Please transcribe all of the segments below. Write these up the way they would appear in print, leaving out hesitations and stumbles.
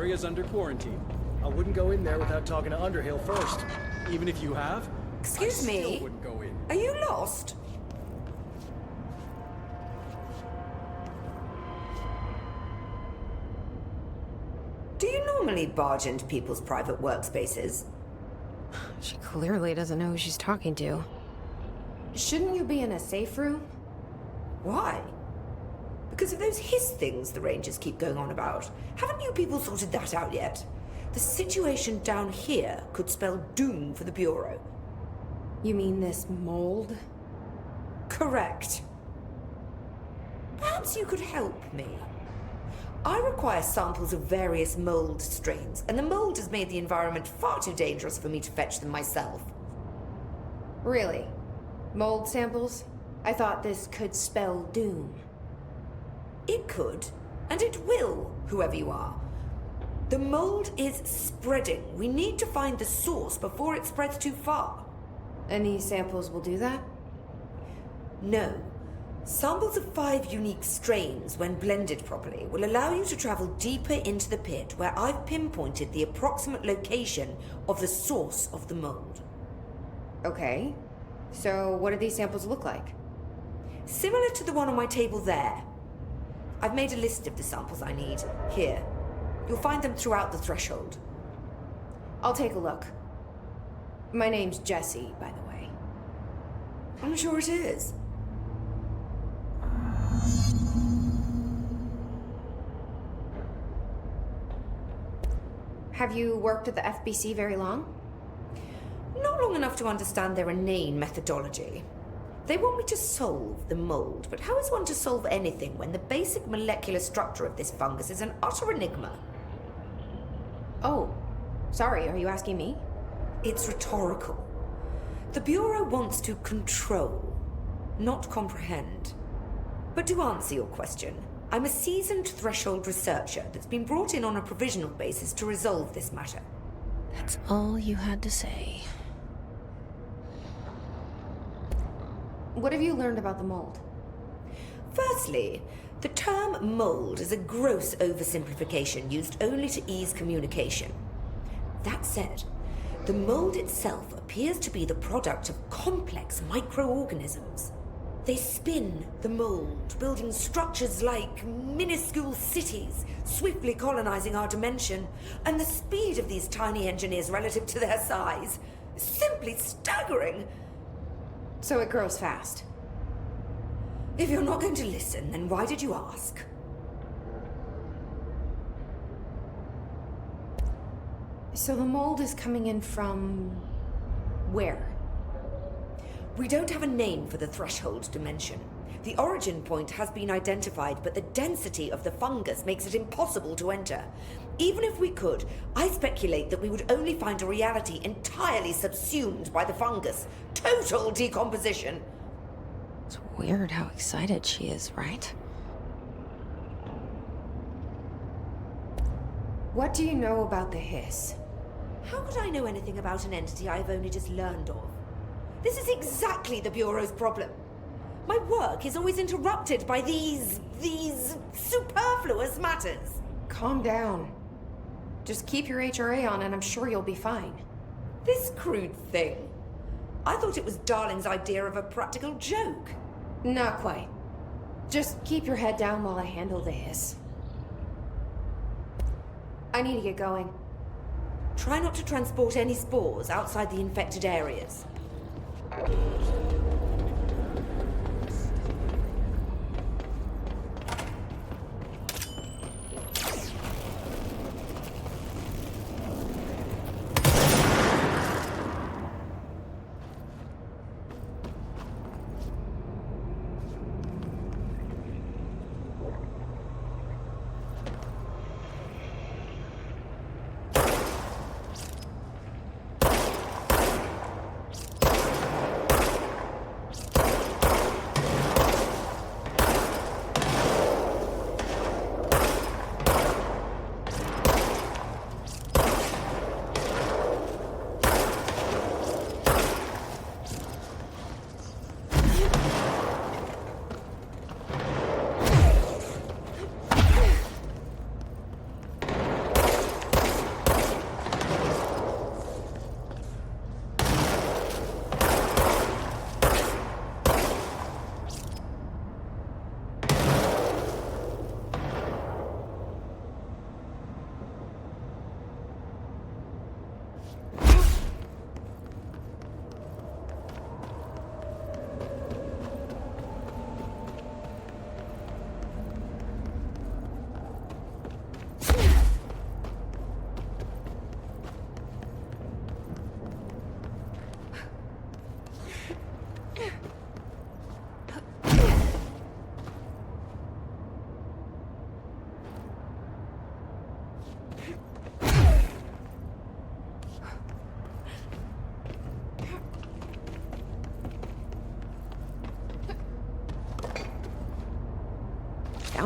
area's under quarantine. I wouldn't go in there without talking to Underhill first. Even if you have, Excuse I me? still wouldn't go in. Are you lost? Do you normally barge into people's private workspaces? She clearly doesn't know who she's talking to. Shouldn't you be in a safe room? Why? Because of those hiss things the Rangers keep going on about. Haven't you people sorted that out yet? The situation down here could spell doom for the Bureau. You mean this mold? Correct. Perhaps you could help me. I require samples of various mold strains, and the mold has made the environment far too dangerous for me to fetch them myself. Really? Mold samples? I thought this could spell doom. It could, and it will, whoever you are. The mold is spreading. We need to find the source before it spreads too far. And these samples will do that? No. Samples of 5 unique strains, when blended properly, will allow you to travel deeper into the pit where I've pinpointed the approximate location of the source of the mold. Okay. So what do these samples look like? Similar to the one on my table there. I've made a list of the samples I need. Here. You'll find them throughout the threshold. I'll take a look. My name's Jessie, by the way. I'm sure it is. Have you worked at the FBC very long? Not long enough to understand their inane methodology. They want me to solve the mold, but how is one to solve anything when the basic molecular structure of this fungus is an utter enigma? Oh, sorry, are you asking me? It's rhetorical. The Bureau wants to control, not comprehend. But to answer your question, I'm a seasoned threshold researcher that's been brought in on a provisional basis to resolve this matter. That's all you had to say. What have you learned about the mold? Firstly, the term mold is a gross oversimplification used only to ease communication. That said, the mold itself appears to be the product of complex microorganisms. They spin the mold, building structures like minuscule cities, swiftly colonizing our dimension, and the speed of these tiny engineers relative to their size is simply staggering. So it grows fast. If you're not going to listen, then why did you ask? So the mold is coming in from... where? We don't have a name for the threshold dimension. The origin point has been identified, but the density of the fungus makes it impossible to enter. Even if we could, I speculate that we would only find a reality entirely subsumed by the fungus. Total decomposition. It's weird how excited she is, right? What do you know about the hiss? How could I know anything about an entity I've only just learned of? This is exactly the Bureau's problem. My work is always interrupted by these superfluous matters. Calm down. Just keep your HRA on and I'm sure you'll be fine. This crude thing. I thought it was Darling's idea of a practical joke. Not quite. Just keep your head down while I handle the hiss. I need to get going. Try not to transport any spores outside the infected areas.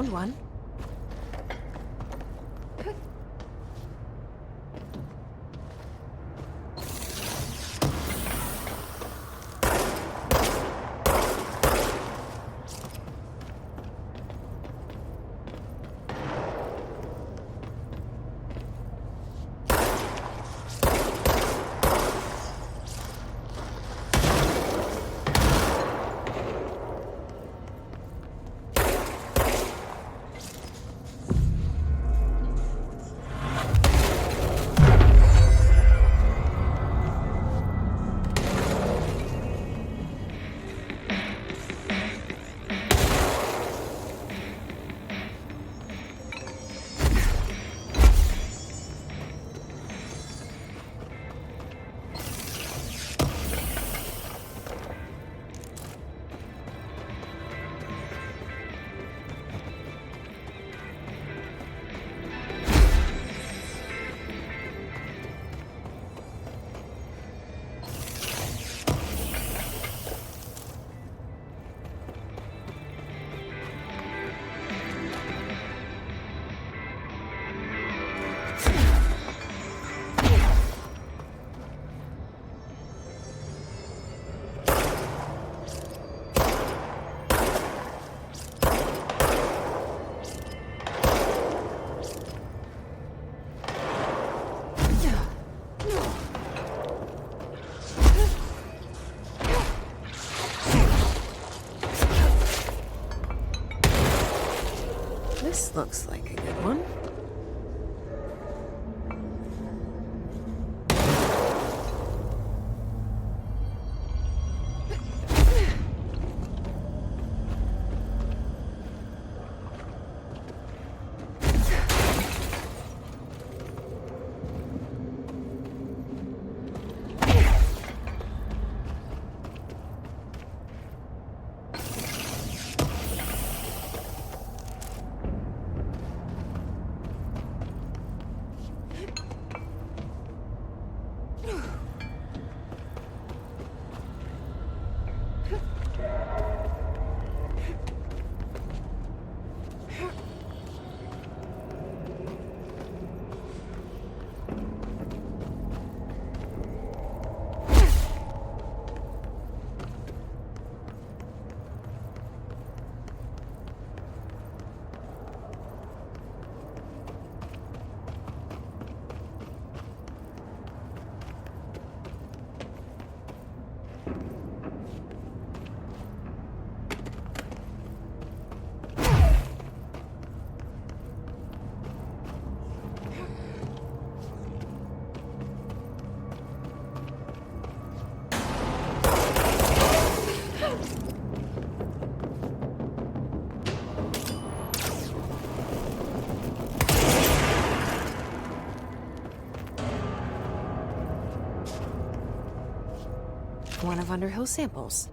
found one. This looks like a good one. One of Underhill's samples.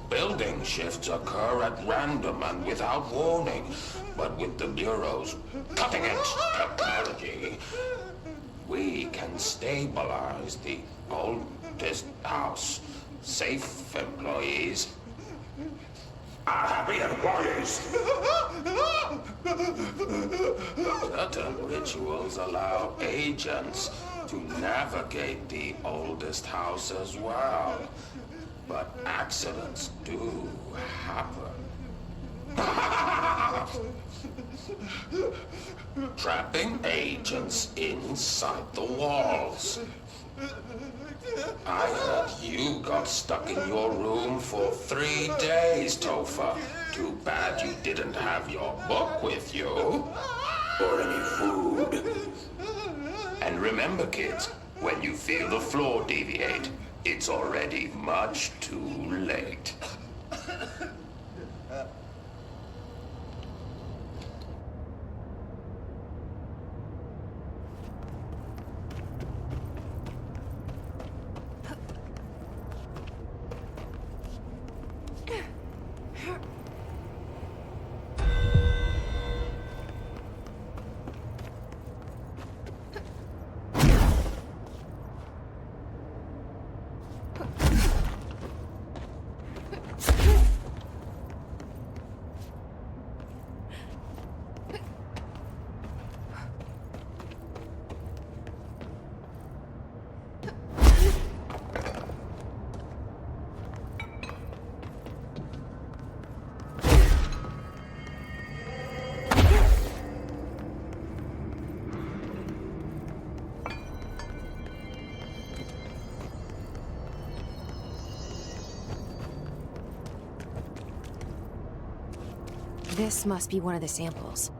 Building shifts occur at random and without warning, but with the Bureau's cutting-edge technology, we can stabilize the oldest house. Safe employees are happy employees. Certain rituals allow agents to navigate the oldest house as well. But accidents do happen. Trapping agents inside the walls. I heard you got stuck in your room for 3 days, Topher. Too bad you didn't have your book with you. Or any food. And remember, kids, when you feel the floor deviate, it's already much too late. This must be one of the samples.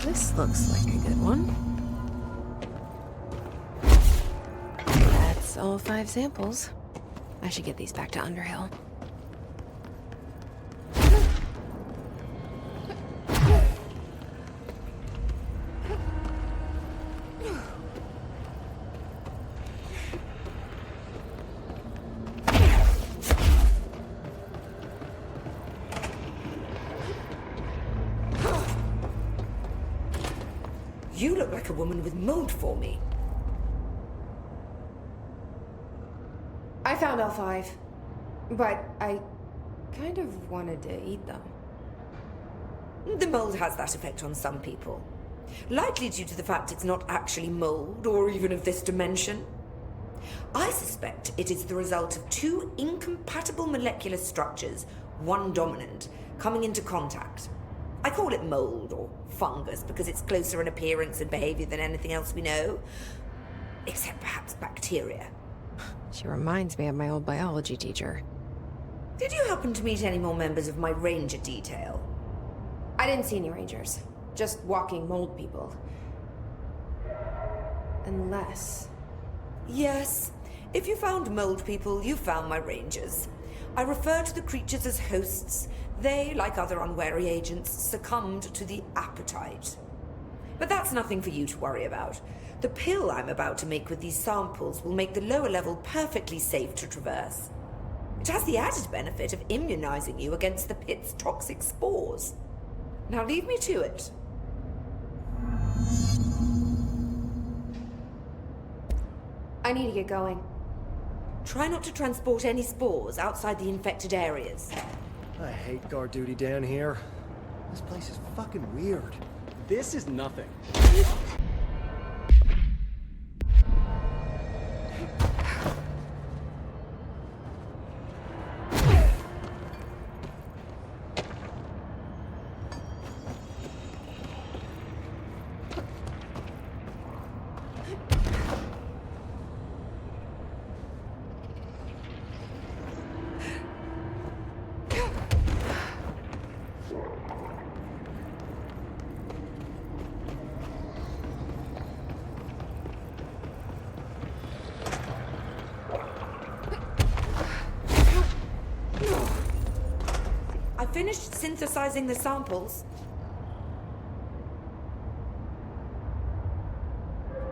This looks like a good one. That's all 5 samples. I should get these back to Underhill. You look like a woman with mold for me. I found all 5, but I kind of wanted to eat them. The mold has that effect on some people. Likely due to the fact it's not actually mold, or even of this dimension. I suspect it is the result of 2 incompatible molecular structures, one dominant, coming into contact. I call it mold, or fungus, because it's closer in appearance and behavior than anything else we know. Except perhaps bacteria. She reminds me of my old biology teacher. Did you happen to meet any more members of my ranger detail? I didn't see any rangers. Just walking mold people. Unless... Yes. If you found mold people, you found my rangers. I refer to the creatures as hosts. They, like other unwary agents, succumbed to the appetite. But that's nothing for you to worry about. The pill I'm about to make with these samples will make the lower level perfectly safe to traverse. It has the added benefit of immunizing you against the pit's toxic spores. Now leave me to it. I need to get going. Try not to transport any spores outside the infected areas. I hate guard duty down here. This place is fucking weird. This is nothing. I finished synthesizing the samples.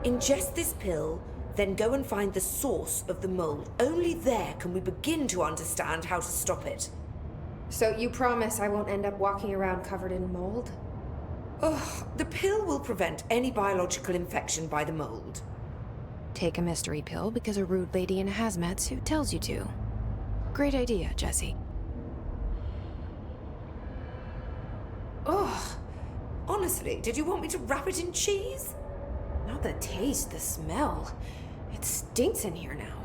Ingest this pill, then go and find the source of the mold. Only there can we begin to understand how to stop it. So you promise I won't end up walking around covered in mold? Ugh, the pill will prevent any biological infection by the mold. Take a mystery pill because a rude lady in a hazmat suit tells you to. Great idea, Jesse. Ugh. Honestly, did you want me to wrap it in cheese? Not the taste, the smell. It stinks in here now.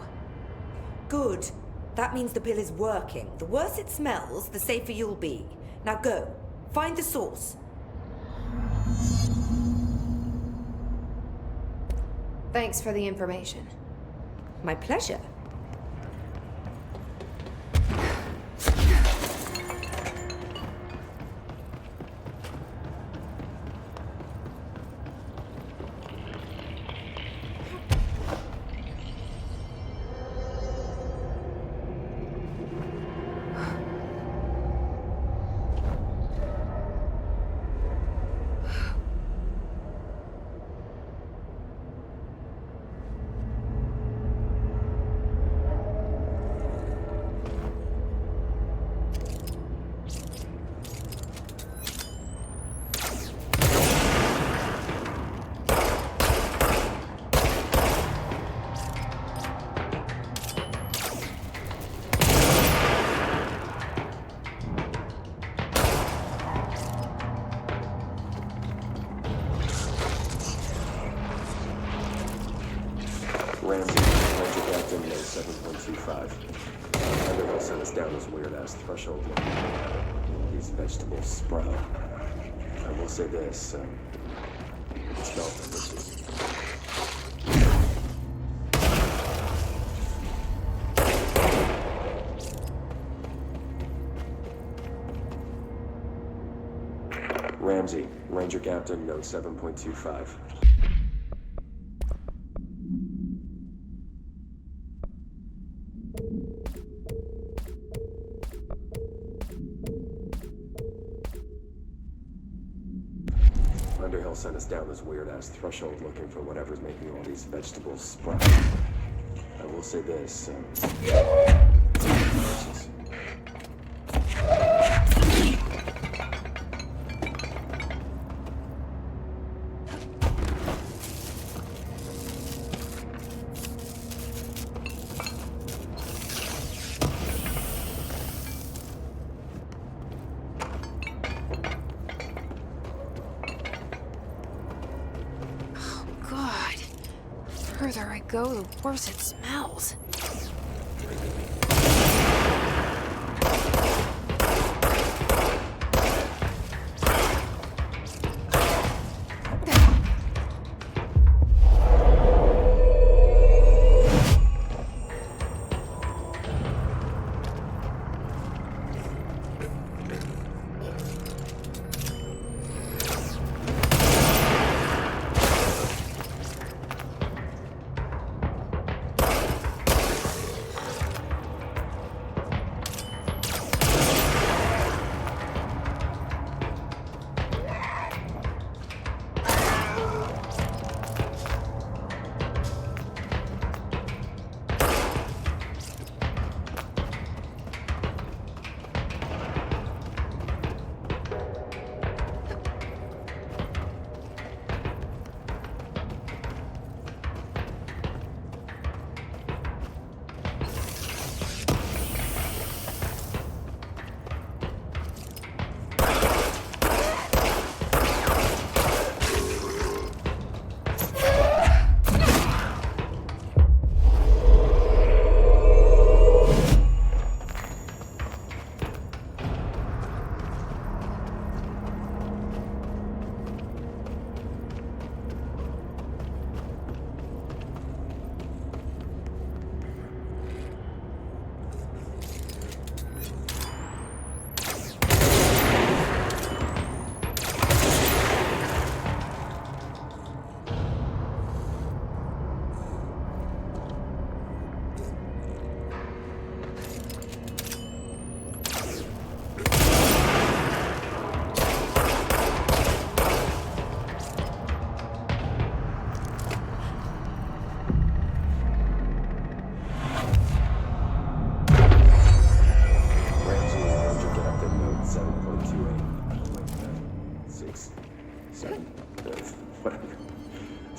Good. That means the pill is working. The worse it smells, the safer you'll be. Now go. Find the source. Thanks for the information. My pleasure. Ramsey, Ranger Captain, Note 7.25. Underhill sent us down this weird-ass threshold. These vegetables sprout. I will say this, it smells delicious. Ramsey, Ranger Captain, Note 7.25. Underhill sent us down this weird-ass threshold looking for whatever's making all these vegetables sprout. I will say this, delicious. The further I go, the worse it smells.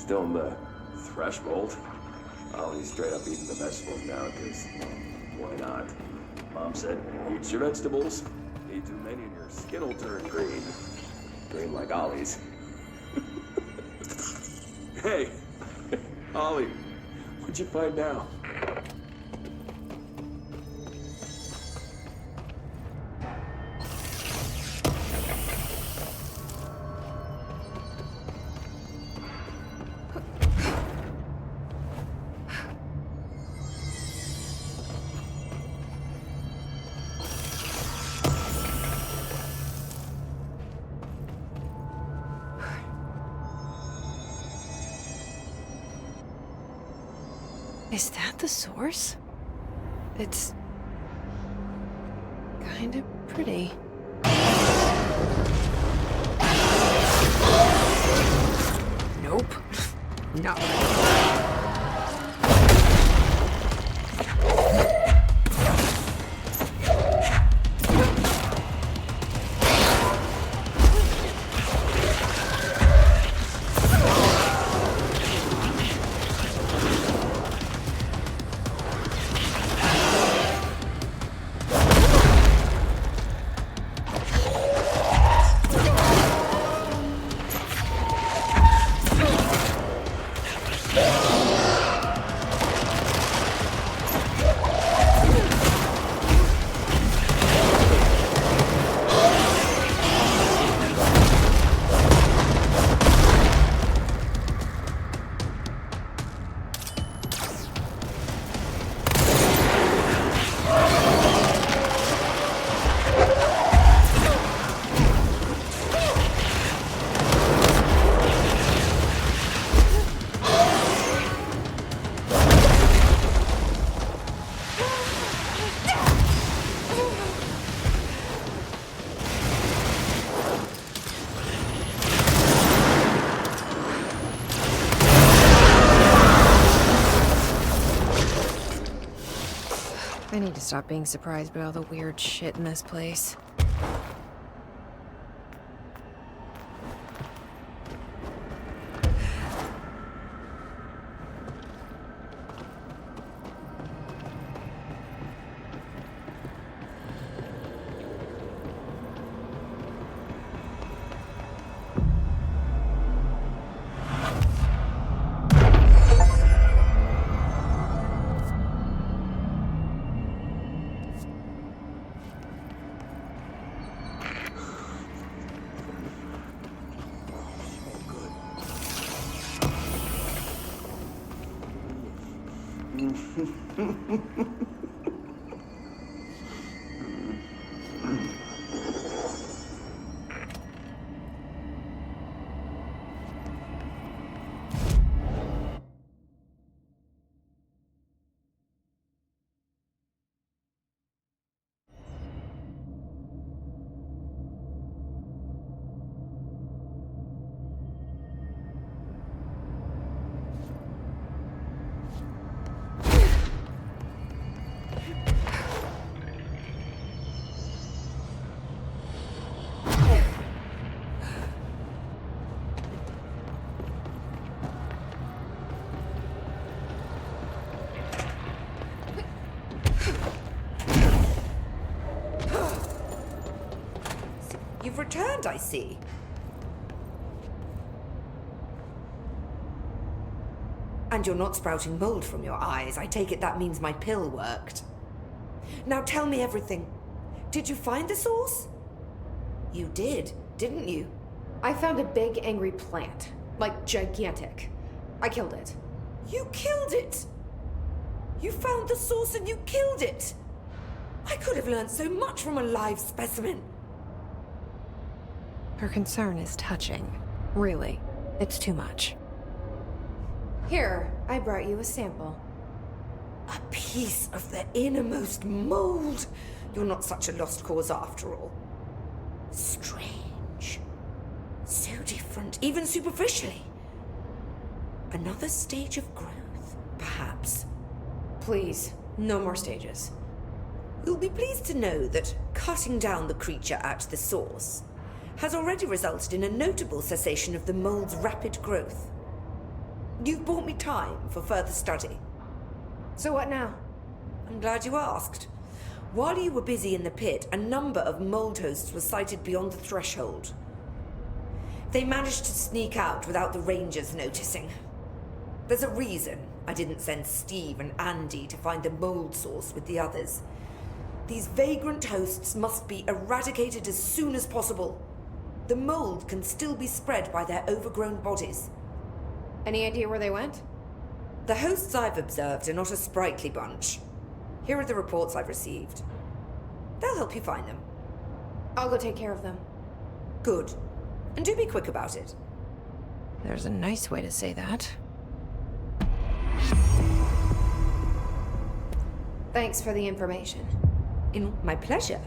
still in the thresh mold. Ollie's straight up eating the vegetables now, because, why not? Mom said, eat your vegetables. Eat too many and your skin will turn green. Green like Ollie's. Hey, Ollie, what'd you find now? Is that the source? It's kind of pretty. Nope. No. I need to stop being surprised by all the weird shit in this place. You've returned, I see. And you're not sprouting mold from your eyes. I take it that means my pill worked. Now tell me everything. Did you find the source? You did, didn't you? I found a big, angry plant. Like, gigantic. I killed it. You killed it! You found the source and you killed it! I could have learned so much from a live specimen. Her concern is touching. Really, it's too much. Here, I brought you a sample. A piece of the innermost mold. You're not such a lost cause after all. Strange. So different, even superficially. Another stage of growth, perhaps. Please, no more stages. You'll be pleased to know that cutting down the creature at the source has already resulted in a notable cessation of the mold's rapid growth. You've bought me time for further study. So what now? I'm glad you asked. While you were busy in the pit, a number of mold hosts were sighted beyond the threshold. They managed to sneak out without the Rangers noticing. There's a reason I didn't send Steve and Andy to find the mold source with the others. These vagrant hosts must be eradicated as soon as possible. The mold can still be spread by their overgrown bodies. Any idea where they went? The hosts I've observed are not a sprightly bunch. Here are the reports I've received. They'll help you find them. I'll go take care of them. Good. And do be quick about it. There's a nice way to say that. Thanks for the information. My pleasure.